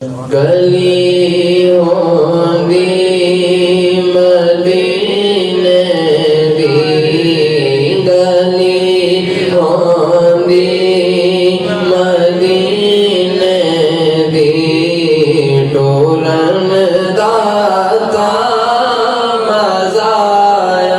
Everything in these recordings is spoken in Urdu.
گلی ہوندی مدینے دی گلی ہوندی مدینے دی ٹورن داتا مزا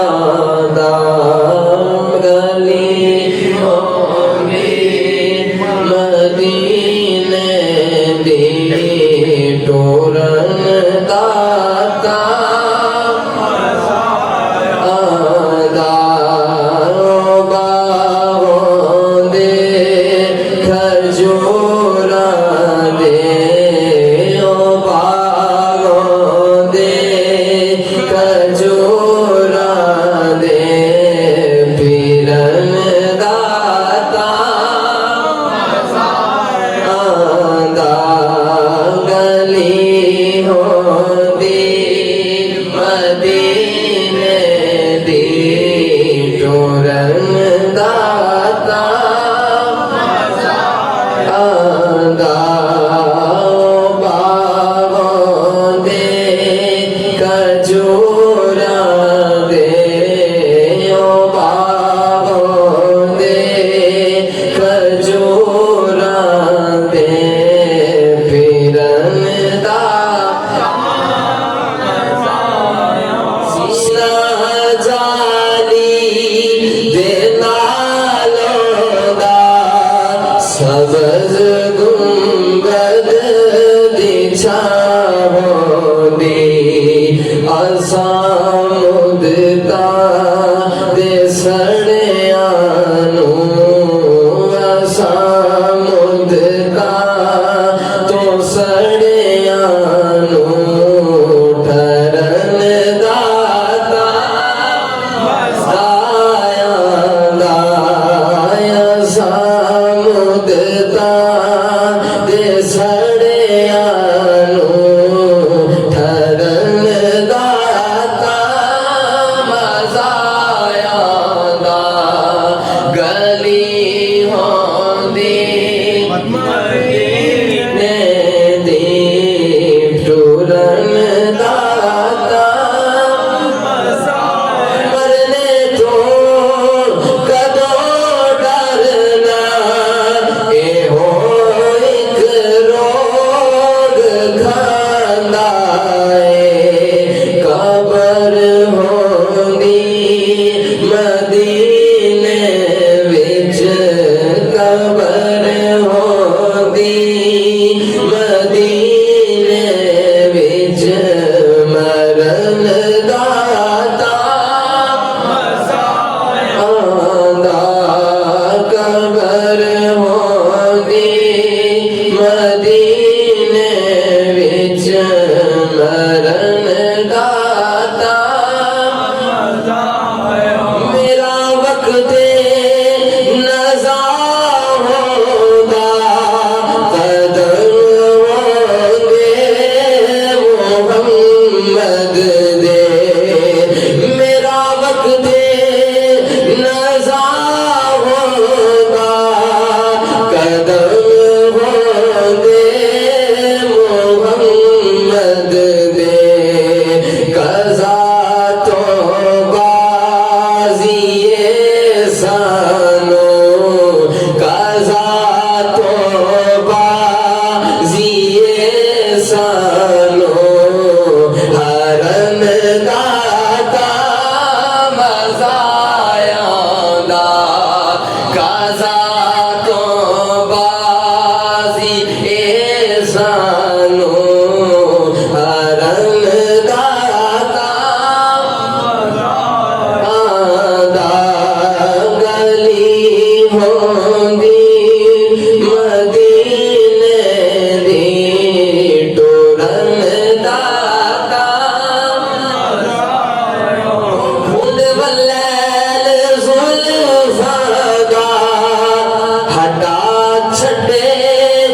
آندا گلی ہوندی مدینے دی ٹورن داتا آندا باغوں دے کھجوراں دے باغوں دے کھجوراں دے پیرن داتا آندا گلی ہوندی مدینے دی ٹورن داتا آندا باغوں دے کھجوراں دے باغوں دے کھجوراں دے پیرن داتا جالی دے نالوں دا سبز گنبد دی چھاؤں دی اساں مدتا دے سڑیاں نوں اساں مدتا تو سڑیاں نوں ٹھرن داتا آیاں اساں مدتا دے سڑیاں نوں ٹھرن داتا مزا آندا گلی ہوندی مدینے دی ٹورن داتا مرنے تو کدوں ڈرنا اے ہو ایک روگ کھاندا اے قبر ہوندی مدینے وچ قبر ہوندی مدینے وچ مرن داتا آندا قبر ہوندی مدینے وچ مرن داتا میرا وقت نزا ہوندا قدر ہونگے محمد دے میرا وقت نزا ہوندا قدر ہونگے محمد دے قضا تو بازی سانو قضا تو بازی سانو ہرن داتا مزا آندا قضا تو بازی سانو ہرن داتا آندا گلی ہوندی مدینے دی ٹورن داتا خود واللیل زلفاں دا ہٹا چھڈے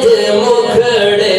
جے مکھڑے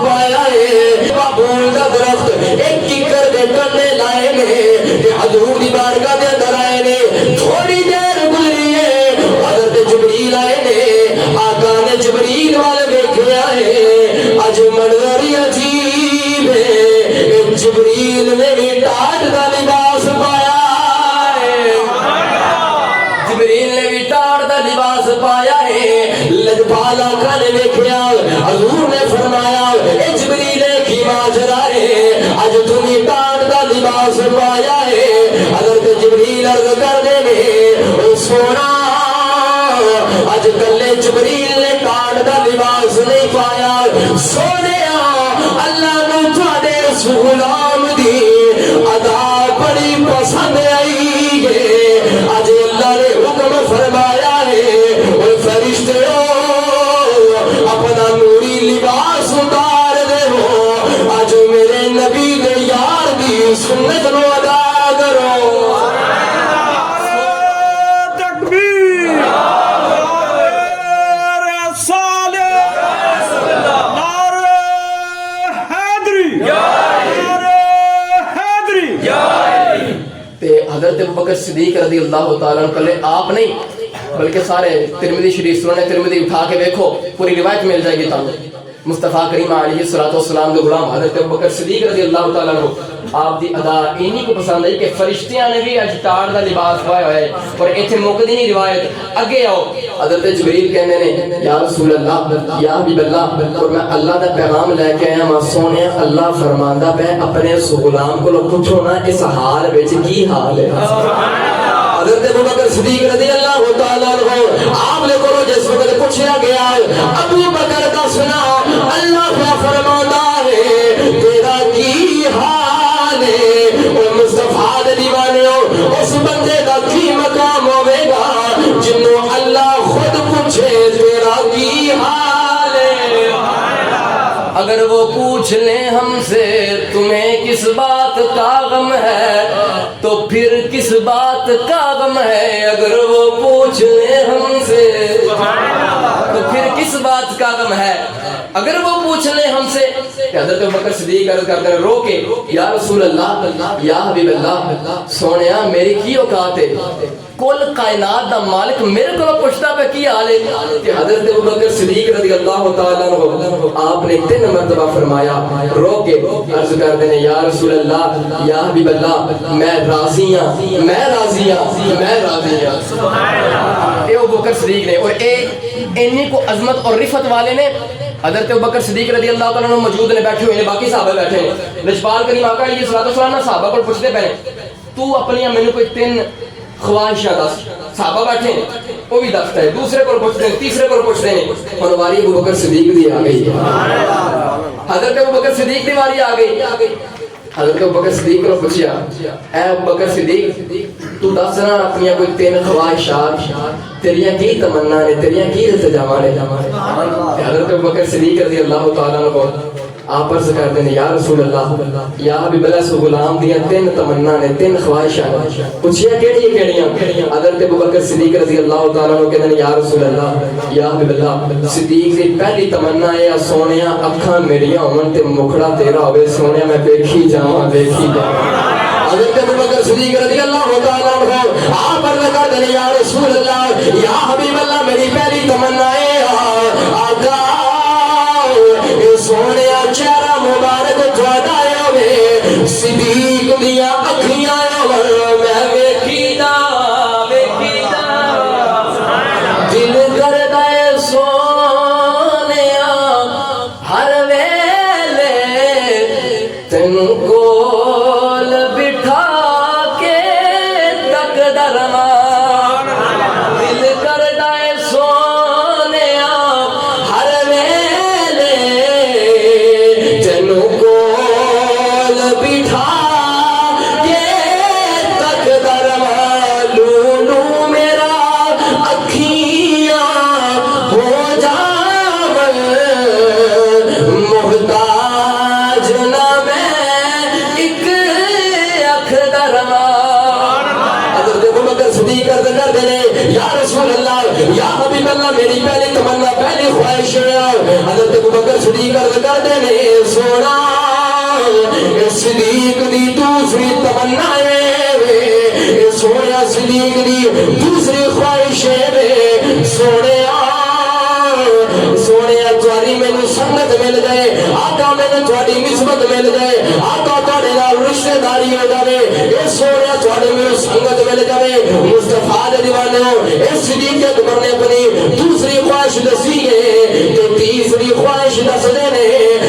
پایا ہے بابول دا درخت ایک ککر دے کننے لائے نے کہ حضور دی بارگاہ دے اندر آئے نے تھوڑی دیر گزری ہے حضرت جبریل آئے نے آقا نے جبریل والے دیکھے آئے اج منظر عجیب ہے جبریل نے بھی ٹاٹ دا لباس پایا ہے جبریل نے بھی ٹاٹ دا لباس پایا ہے لجپال آقا نے دیکھیا حضور نے فرمایا اے جبریل کی ماجرا ہے اج تمہیں ٹاٹ دا لباس پایا ہے حضرت جبریل عرض کر دے گے سونا اج کلے جبریل نے ٹاٹ دا لباس نہیں پایا سونے اللہ نے تھوڑے اس غلام دی ادا بڑی پسند آئی ہے اج اللہ نے حکم فرمایا ہے اور فرشتے اپنا نوری لباس اتار دے ہو آج میرے نبی دے یار دی سنت نو ادا کرو تکبیر رسالہ نعرہ حیدری نعرہ حیدری تے حضرت ابوبکر صدیق رضی اللہ تعالیٰ عنہ کلے آپ نہیں بلکہ سارے ترمذی شریف سنن ترمذی اٹھا کے دیکھو پوری روایت مل جائے گی تم مصطفیٰ کریم علیہ الصلوۃ والسلام کے غلام حضرت ابوبکر صدیق رضی اللہ تعالیٰ عنہ آپ دی ادا انہی کو پسند ہے کہ فرشتیاں نے بھی اج ٹاٹ دا لباس پایا ہوا ہے اور ایتھے مکدی نہیں روایت اگے آؤ حضرت جبریل کہندے نے یا رسول اللہ یا حبیب اللہ اور میں اللہ دا پیغام لے کے آیا ہاں سونے اللہ فرماندا پہ اپنے اس غلام کو پوچھو نا اس حال وچ کی حال ہے حضرت ابوبکر صدیق رضی اللہ تعالیٰ عنہ آپ نے کرو جس وقت پوچھا گیا ابو بکر کا سنا اللہ کا فرمانا ہے تیرا کی حال ہے اور مصطفیٰ دے دیوانے ہو اس بندے کا کی مقام ہوئے گا جنہوں اللہ خود پوچھے تیرا کی حال ہے اگر وہ پوچھ لیں ہم سے تمہیں کس بات کا غم ہے تو پھر کس بات کا غم ہے اگر وہ پوچھ لیں ہم سے تو پھر کس بات کا غم ہے اگر وہ پوچھ لیں ہم سے کہ حضرت ابوبکر صدیق عرض کر کر رو کے یا رسول اللہ یا حبیب اللہ سونیا میری کی اوقات ہے کل کائنات دا مالک میرے کو پوچھتا پہ کی حال ہے کہ حضرت ابوبکر صدیق رضی اللہ تعالیٰ عنہ آپ نے 3 مرتبہ فرمایا رو کے عرض کر دینے یا رسول اللہ یا حبیب اللہ میں راضی ہوں میں راضی ہوں میں راضی ہوں اے ابوبکر صدیق نے اور انہی کو عظمت اور رفت والے نے حضرت ابوبکر صدیق رضی اللہ تعالیٰ عنہ موجود نے بیٹھے ہوئے ہیں باقی صحابہ بیٹھے ہیں لجپال کریم آقا علیہ الصلوۃ والسلام صحابہ کو پوچھتے پہلے تو اپنی مینوں کوئی 3 خواہشاں دس صحابہ بیٹھے ہیں وہ بھی دستا ہے دوسرے کو پوچھتے ہیں تیسرے کو پوچھتے ہیں اور واری ابوبکر صدیق دی آ گئی حضرت ابوبکر صدیق دی واری آ گئی حضرت ابوبکر صدیق کو پوچھا اے ابوبکر صدیق تو دس نا اپنی کوئی 3 خواہشات تیریاں کی تمنا نے تیریاں کی التجا نے حضرت ابوبکر صدیق رضی اللہ تعالیٰ عنہ آپ عرض کرتے ہیں یا رسول اللہ یا حبیب اللہ سو غلام دیا 3 تمنا نے 3 خواہشاں پوچھیا کیڑیاں حضرت ابوبکر صدیق رضی اللہ تعالیٰ عنہ کہتے ہیں یا رسول اللہ یا حبیب اللہ صدیق دی پہلی تمنا ہے سونیا اکھاں میریاں ہون تے مکھڑا تیرا ہوئے سونیا میں دیکھی جاواں حضرت ابوبکر صدیق رضی اللہ تعالیٰ عنہ آپ عرض کرتے ہیں یا رسول اللہ یا حبیب اللہ میری پہلی تمنا ہے آقا سونے چہرہ مبارک تھوڑا ہوئے صدیق دیا اکھیاں میں ویکھی دا دل کردا اے سونیا ہر ویلے تینوں کول بٹھا کے تکدا رواں دل کردا اے سونیا ہر ویلے تینوں کول بٹھا کے تکدا رواں لولو میرا اکھیاں ہو جاون محتاج نہ میں ایک اکھ دا رواں حضرت ابوبکر صدیق عرض کر دے یا رسول اللہ یا حبیب اللہ میری پہلی تمنا پہلی خواہش خواہش حضرت ابوبکر صدیق عرض کرتے نے سونا صدیق دی دوسری تمنا ہے سونا صدیق دی دوسری خواہش ہے سونے تھوڑی مینوں سنگت مل جائے آقا مینوں تھوڑی نسبت مل جائے آقا تھوڑے نال رشتہ داری ہو جائے اے سونے تھوڑی مینوں سنگت مل جائے مصطفیٰ دے دیوانو اے صدیق اکبر نے اپنی دوسری خواہش دسی ہے کہ تیسری خواہش دس دینے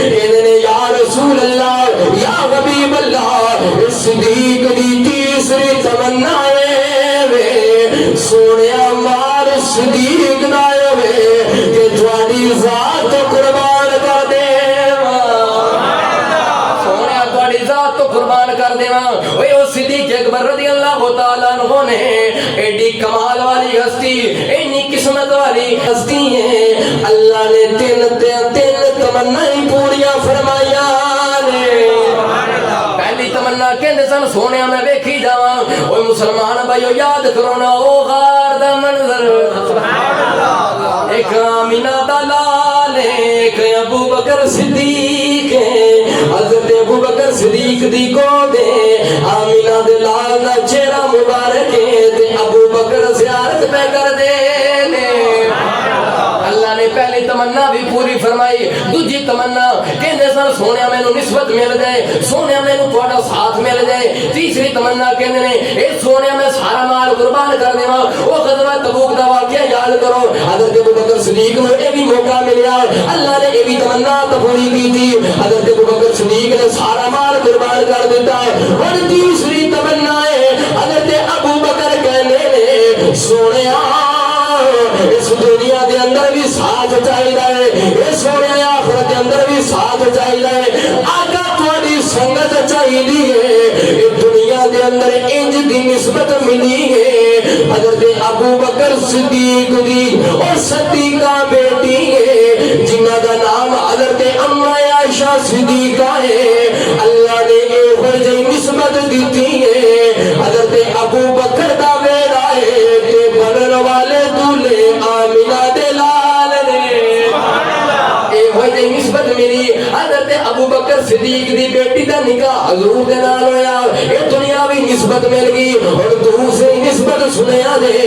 کہنے نے یا رسول اللہ یا حبیب اللہ صدیق دی تیسری تمنا ہے سونے مار صدیق دا کہ تھوڑی ذات قربان کر دے سونے تھوڑی ذات تو قربان کر دے اوے او صدیق اکبر رضی اللہ تعالیٰ عنہ نے ایڈی کمال والی ہستی اینی قسمت والی ہستی ہے اللہ نے تین تمنائیں پوریاں فرمائیاں پہلی تمنا کہندے سن سونے میں ویکھی جاواں اوے مسلمان بھائیو یاد کرو نا او غار دا منظر ایک آمینہ دا لال ایک ابو بکر صدیق حضرت ابو بکر صدیق دی گود آمینہ دے لال دا چہرہ مبارک تے ابو بکر زیارت پہ کر دے اللہ نے پہلی تمنا بھی پوری فرمائی دوجی تمنا کہندے سن سونے میں نسبت مل جائے سونے میں تھوڑا ساتھ مل جائے تیسری تمنا کہندے نے اے سونے میں سارا مال قربان کر دیواں او غزوہ تبوک دا واقعہ یاد کرو حضرت ابو بکر صدیق نو اے بھی موقع ملیا اللہ نے اے بھی تمنا پوری کی تھی حضرت ابو بکر صدیق نے سارا مال قربان کر دیتا اور تیسری تمنا ہے حضرت ابو بکر کہنے نے سونیا اس دنیا دے اندر بھی ساتھ چاہیے اس سونے آخرت دے اندر بھی ساتھ چاہیے آقا تھوڑی سنگت چاہیے دنیا دے اندر انج دی نسبت ملی ہے حضرت ابو بکر صدیق دی اور صدیقہ بیٹی ہے جنہ کا نام حضرت اما عائشہ صدیقہ ہے اللہ نے ایک جی نسبت دیتی ہے حضرت ابو بکر دا بیڑا ہے کہ بنن والے دولے آمینہ دے لال نے ایک جی نسبت ملی حضرت ابو بکر صدیق دی بیٹی دا نکاح حضور دے نال ہویا یہ دنیاوی نسبت مل گئی اور دوسری نسبت سنیا دے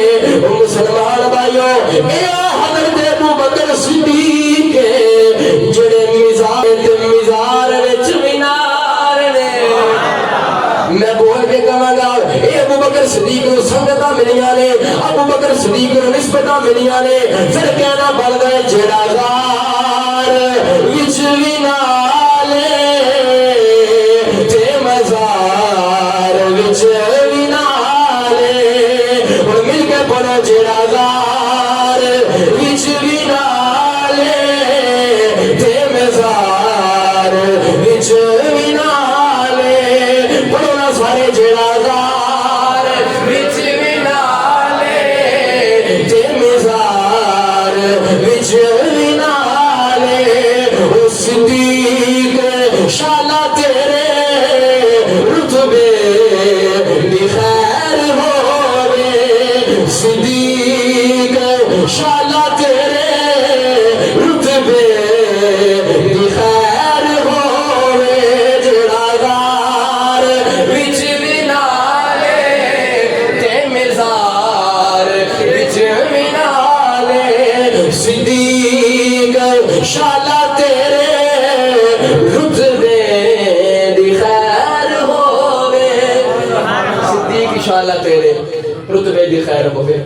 مسلمان بھائیو اے حضرت ابو بکر صدیق جڑے مزار وچ مینار نے میں بول کے کہاں گا اے ابو بکر صدیق نو سنگتاں ملیاں نے ابو بکر صدیق نو نسبتاں ملیاں نے پھر کہنا بن گئے جڑا غار وچ مینار تے مزار وچ مینار اور مل کے پڑھو جڑا غار وچ مینار تے مزار وچ مینار پڑھو نا سارے جڑا غار وچ مینار تے مزار وچ مینار او صدیق شالا تیرے رتبے دی خیر ہوے صدیق شالا تیرے رتبے دی خیر ہوے جڑا غار وچ مینار تے مزار وچ مینار صدیق شالا تیرے رتبے دی خیر ہوے صدیق شالا تیرے رتبے دی خیر ہوے